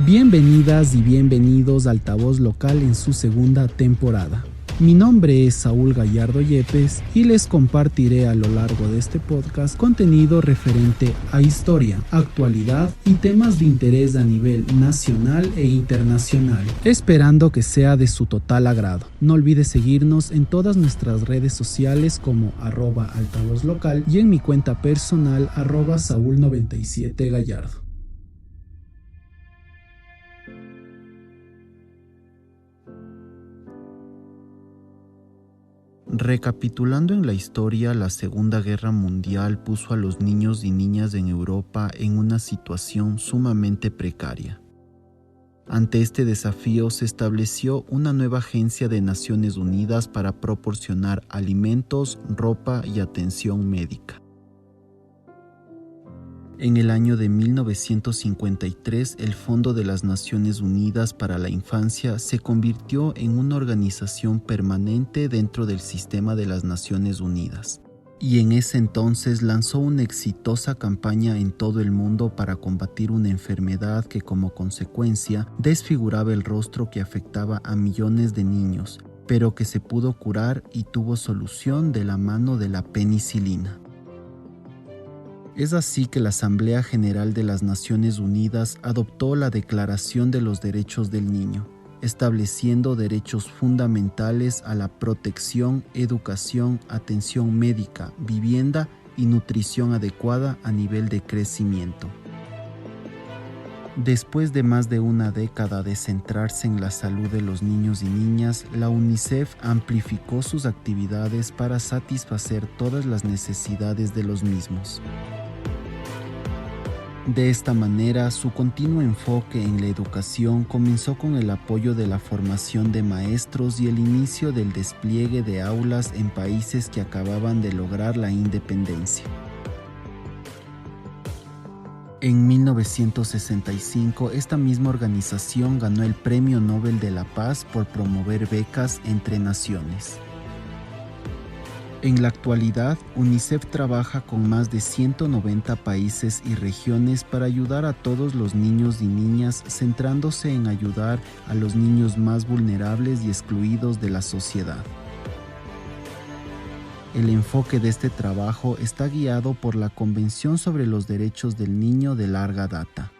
Bienvenidas y bienvenidos a Altavoz Local en su segunda temporada. Mi nombre es Saúl Gallardo Yepes y les compartiré a lo largo de este podcast contenido referente a historia, actualidad y temas de interés a nivel nacional e internacional, esperando que sea de su total agrado. No olvides seguirnos en todas nuestras redes sociales como @altavozlocal y en mi cuenta personal @saúl97gallardo. Recapitulando en la historia, la Segunda Guerra Mundial puso a los niños y niñas en Europa en una situación sumamente precaria. Ante este desafío se estableció una nueva agencia de Naciones Unidas para proporcionar alimentos, ropa y atención médica. En el año de 1953, el Fondo de las Naciones Unidas para la Infancia se convirtió en una organización permanente dentro del sistema de las Naciones Unidas, y en ese entonces lanzó una exitosa campaña en todo el mundo para combatir una enfermedad que como consecuencia desfiguraba el rostro que afectaba a millones de niños, pero que se pudo curar y tuvo solución de la mano de la penicilina. Es así que la Asamblea General de las Naciones Unidas adoptó la Declaración de los Derechos del Niño, estableciendo derechos fundamentales a la protección, educación, atención médica, vivienda y nutrición adecuada a nivel de crecimiento. Después de más de una década de centrarse en la salud de los niños y niñas, la UNICEF amplificó sus actividades para satisfacer todas las necesidades de los mismos. De esta manera, su continuo enfoque en la educación comenzó con el apoyo de la formación de maestros y el inicio del despliegue de aulas en países que acababan de lograr la independencia. En 1965, esta misma organización ganó el Premio Nobel de la Paz por promover becas entre naciones. En la actualidad, UNICEF trabaja con más de 190 países y regiones para ayudar a todos los niños y niñas, centrándose en ayudar a los niños más vulnerables y excluidos de la sociedad. El enfoque de este trabajo está guiado por la Convención sobre los Derechos del Niño de larga data.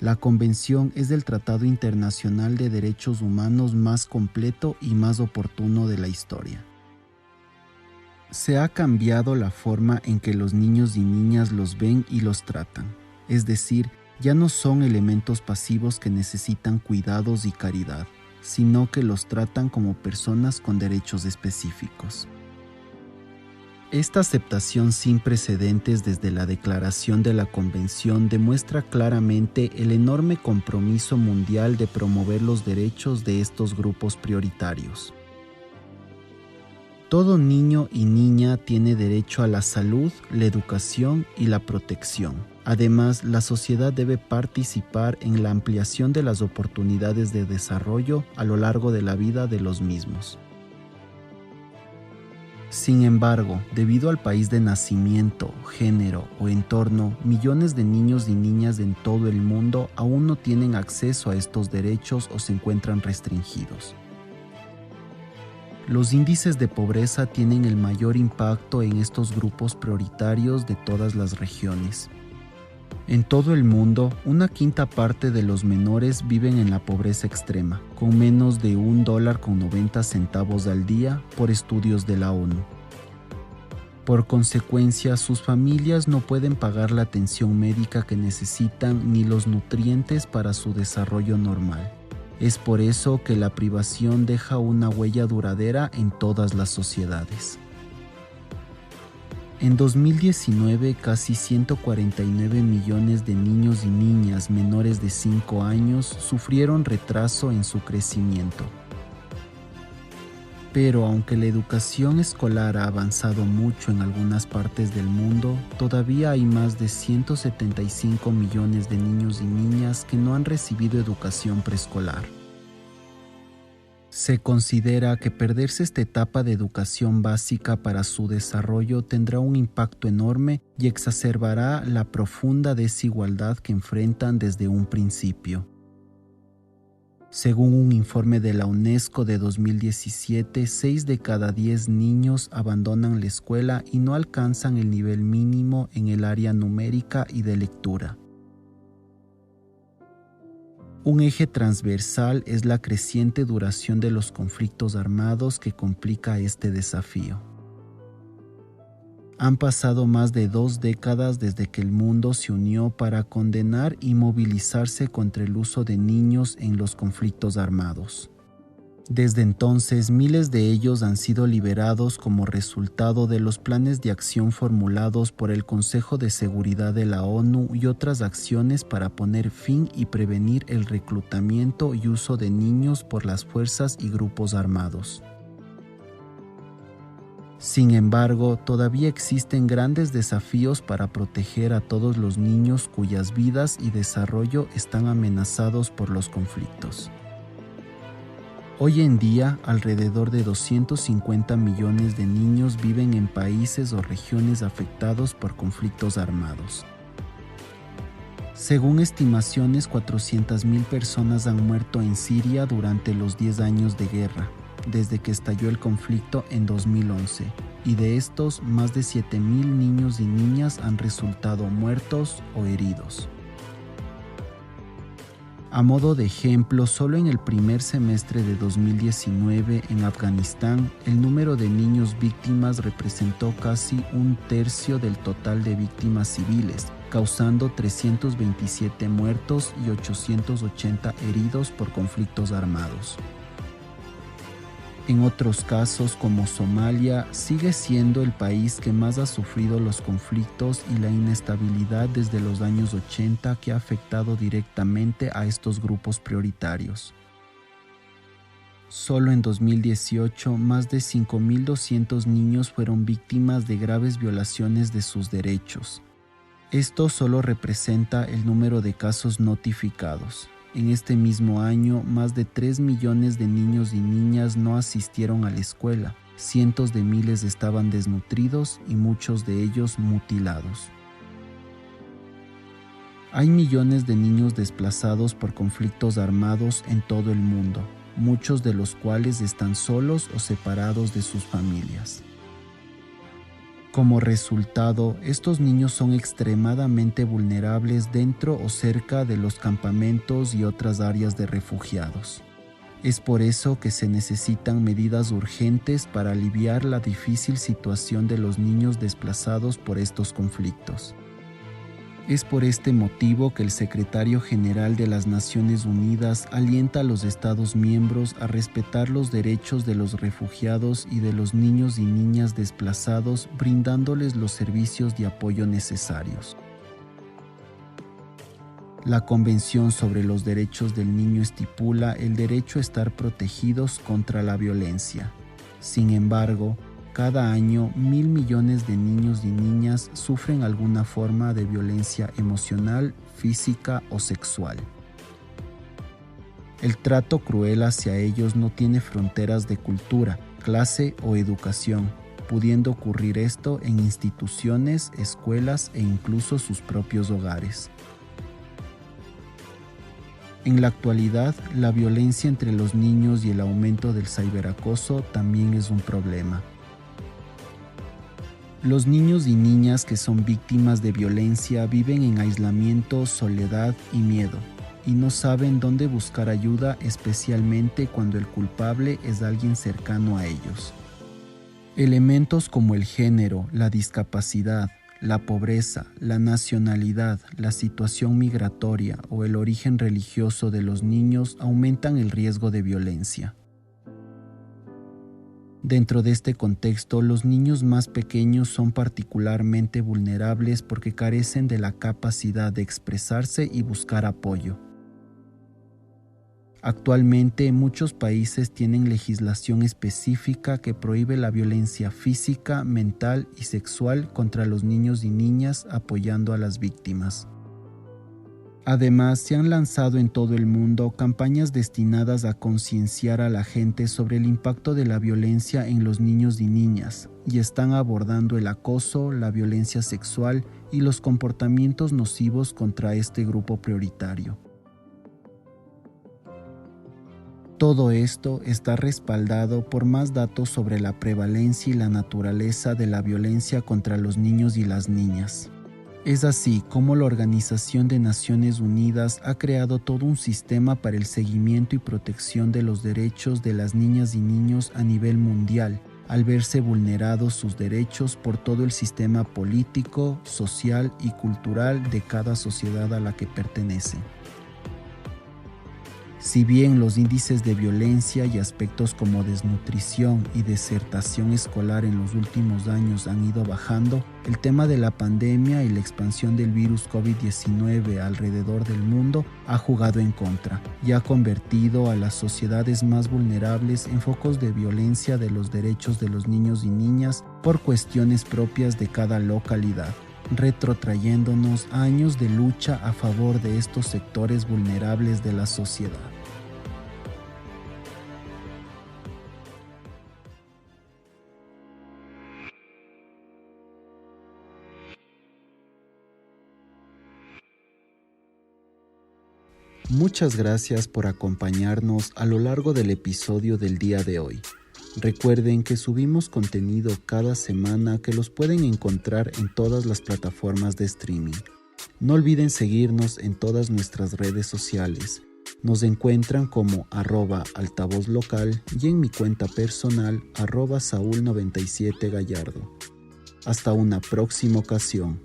La Convención es el tratado internacional de derechos humanos más completo y más oportuno de la historia. Se ha cambiado la forma en que los niños y niñas los ven y los tratan, es decir, ya no son elementos pasivos que necesitan cuidados y caridad, sino que los tratan como personas con derechos específicos. Esta aceptación sin precedentes desde la declaración de la Convención demuestra claramente el enorme compromiso mundial de promover los derechos de estos grupos prioritarios. Todo niño y niña tiene derecho a la salud, la educación y la protección. Además, la sociedad debe participar en la ampliación de las oportunidades de desarrollo a lo largo de la vida de los mismos. Sin embargo, debido al país de nacimiento, género o entorno, millones de niños y niñas en todo el mundo aún no tienen acceso a estos derechos o se encuentran restringidos. Los índices de pobreza tienen el mayor impacto en estos grupos prioritarios de todas las regiones. En todo el mundo, una quinta parte de los menores viven en la pobreza extrema, con menos de $1.90 al día por estudios de la ONU. Por consecuencia, sus familias no pueden pagar la atención médica que necesitan ni los nutrientes para su desarrollo normal. Es por eso que la privación deja una huella duradera en todas las sociedades. En 2019, casi 149 millones de niños y niñas menores de 5 años sufrieron retraso en su crecimiento. Pero aunque la educación escolar ha avanzado mucho en algunas partes del mundo, todavía hay más de 175 millones de niños y niñas que no han recibido educación preescolar. Se considera que perderse esta etapa de educación básica para su desarrollo tendrá un impacto enorme y exacerbará la profunda desigualdad que enfrentan desde un principio. Según un informe de la UNESCO de 2017, 6 de cada 10 niños abandonan la escuela y no alcanzan el nivel mínimo en el área numérica y de lectura. Un eje transversal es la creciente duración de los conflictos armados que complica este desafío. Han pasado más de 2 décadas desde que el mundo se unió para condenar y movilizarse contra el uso de niños en los conflictos armados. Desde entonces, miles de ellos han sido liberados como resultado de los planes de acción formulados por el Consejo de Seguridad de la ONU y otras acciones para poner fin y prevenir el reclutamiento y uso de niños por las fuerzas y grupos armados. Sin embargo, todavía existen grandes desafíos para proteger a todos los niños cuyas vidas y desarrollo están amenazados por los conflictos. Hoy en día, alrededor de 250 millones de niños viven en países o regiones afectados por conflictos armados. Según estimaciones, 400.000 personas han muerto en Siria durante los 10 años de guerra, desde que estalló el conflicto en 2011, y de estos, más de 7.000 niños y niñas han resultado muertos o heridos. A modo de ejemplo, solo en el primer semestre de 2019 en Afganistán, el número de niños víctimas representó casi un tercio del total de víctimas civiles, causando 327 muertos y 880 heridos por conflictos armados. En otros casos, como Somalia, sigue siendo el país que más ha sufrido los conflictos y la inestabilidad desde los años 80 que ha afectado directamente a estos grupos prioritarios. Solo en 2018, más de 5.200 niños fueron víctimas de graves violaciones de sus derechos. Esto solo representa el número de casos notificados. En este mismo año, más de 3 millones de niños y niñas no asistieron a la escuela, cientos de miles estaban desnutridos y muchos de ellos mutilados. Hay millones de niños desplazados por conflictos armados en todo el mundo, muchos de los cuales están solos o separados de sus familias. Como resultado, estos niños son extremadamente vulnerables dentro o cerca de los campamentos y otras áreas de refugiados. Es por eso que se necesitan medidas urgentes para aliviar la difícil situación de los niños desplazados por estos conflictos. Es por este motivo que el secretario general de las Naciones Unidas alienta a los Estados miembros a respetar los derechos de los refugiados y de los niños y niñas desplazados, brindándoles los servicios de apoyo necesarios. La Convención sobre los Derechos del Niño estipula el derecho a estar protegidos contra la violencia. Sin embargo, cada año 1.000 millones de niños y niñas sufren alguna forma de violencia emocional, física o sexual. El trato cruel hacia ellos no tiene fronteras de cultura, clase o educación, pudiendo ocurrir esto en instituciones, escuelas e incluso sus propios hogares. En la actualidad, la violencia entre los niños y el aumento del ciberacoso también es un problema. Los niños y niñas que son víctimas de violencia viven en aislamiento, soledad y miedo, y no saben dónde buscar ayuda, especialmente cuando el culpable es alguien cercano a ellos. Elementos como el género, la discapacidad, la pobreza, la nacionalidad, la situación migratoria o el origen religioso de los niños aumentan el riesgo de violencia. Dentro de este contexto, los niños más pequeños son particularmente vulnerables porque carecen de la capacidad de expresarse y buscar apoyo. Actualmente, muchos países tienen legislación específica que prohíbe la violencia física, mental y sexual contra los niños y niñas, apoyando a las víctimas. Además, se han lanzado en todo el mundo campañas destinadas a concienciar a la gente sobre el impacto de la violencia en los niños y niñas, y están abordando el acoso, la violencia sexual y los comportamientos nocivos contra este grupo prioritario. Todo esto está respaldado por más datos sobre la prevalencia y la naturaleza de la violencia contra los niños y las niñas. Es así como la Organización de Naciones Unidas ha creado todo un sistema para el seguimiento y protección de los derechos de las niñas y niños a nivel mundial, al verse vulnerados sus derechos por todo el sistema político, social y cultural de cada sociedad a la que pertenecen. Si bien los índices de violencia y aspectos como desnutrición y desertación escolar en los últimos años han ido bajando, el tema de la pandemia y la expansión del virus COVID-19 alrededor del mundo ha jugado en contra y ha convertido a las sociedades más vulnerables en focos de violencia de los derechos de los niños y niñas por cuestiones propias de cada localidad, retrotrayéndonos a años de lucha a favor de estos sectores vulnerables de la sociedad. Muchas gracias por acompañarnos a lo largo del episodio del día de hoy. Recuerden que subimos contenido cada semana que los pueden encontrar en todas las plataformas de streaming. No olviden seguirnos en todas nuestras redes sociales. Nos encuentran como @altavozlocal y en mi cuenta personal @saul97gallardo. Hasta una próxima ocasión.